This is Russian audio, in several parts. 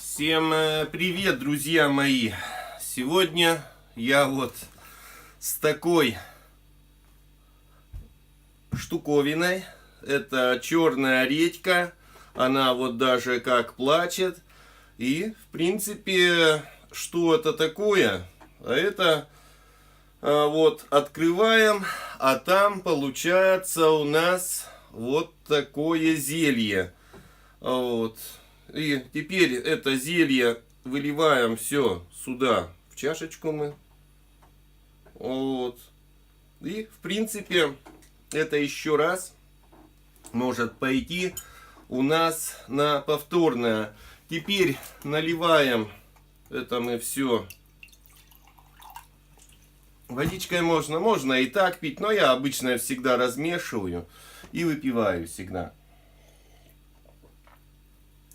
Всем привет, друзья мои! Сегодня я вот с такой штуковиной. Это черная редька. Она вот даже как плачет. И в принципе, что это такое? А это вот открываем, а там получается у нас вот такое зелье. Вот. И теперь это зелье выливаем все сюда, в чашечку мы. Вот. И в принципе это еще раз может пойти у нас на повторное. Теперь наливаем это мы все. Водичкой можно и так пить, но я обычно всегда размешиваю и выпиваю всегда.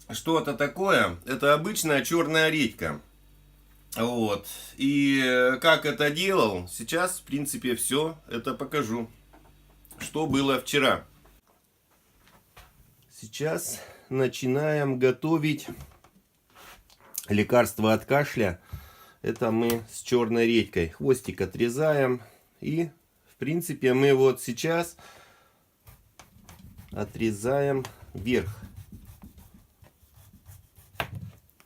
Что это такое? Это обычная черная редька. Вот. И как это делал, сейчас, в принципе, все это покажу. Что было вчера. Сейчас начинаем готовить лекарство от кашля. Это мы с черной редькой. Хвостик отрезаем. И, в принципе, мы вот сейчас отрезаем верх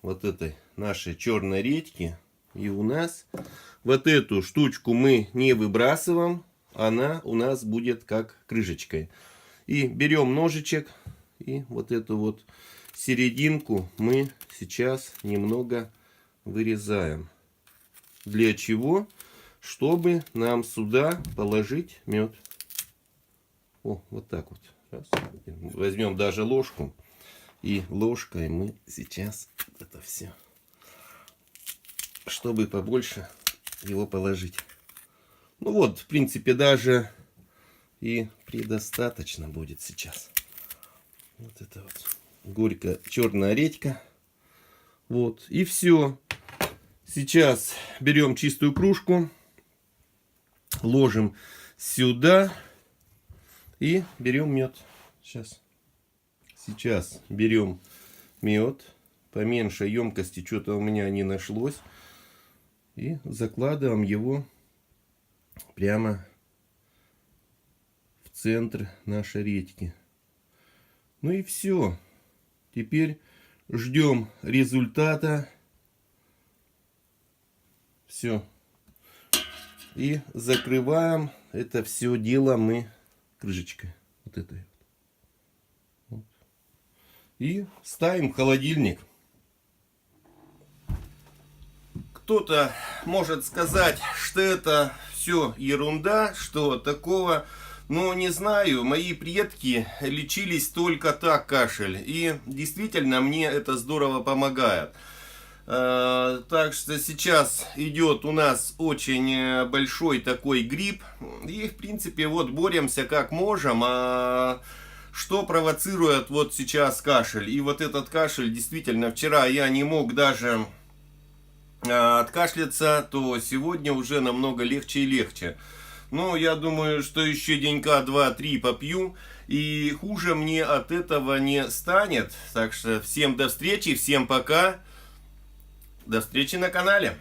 вот этой нашей черной редьки. И у нас вот эту штучку мы не выбрасываем. Она у нас будет как крышечкой. И берем ножичек. И вот эту вот серединку мы сейчас немного вырезаем. Для чего? Чтобы нам сюда положить мед. О, вот так вот. Раз. Возьмем даже ложку. И ложкой мы сейчас это все, чтобы побольше его положить. Ну вот, в принципе, даже и предостаточно будет сейчас. Вот это вот горькая черная редька. Вот, и все. Сейчас берем чистую кружку, ложим сюда и берем мед. Сейчас берем мед, поменьше емкости, что-то у меня не нашлось. И закладываем его прямо в центр нашей редьки. Ну и все. Теперь ждем результата. Все. И закрываем это все дело мы крышечкой. Вот этой. И ставим в холодильник. Кто-то может сказать, что это все ерунда, что такого. Но не знаю, мои предки лечились только так кашель. И действительно мне это здорово помогает. Так что сейчас идет у нас очень большой такой грипп. И в принципе вот боремся как можем. Что провоцирует вот сейчас кашель? И вот этот кашель, действительно, вчера я не мог даже откашляться, то сегодня уже намного легче и легче. Но я думаю, что еще денька 2-3 попью, и хуже мне от этого не станет. Так что всем до встречи, всем пока. До встречи на канале.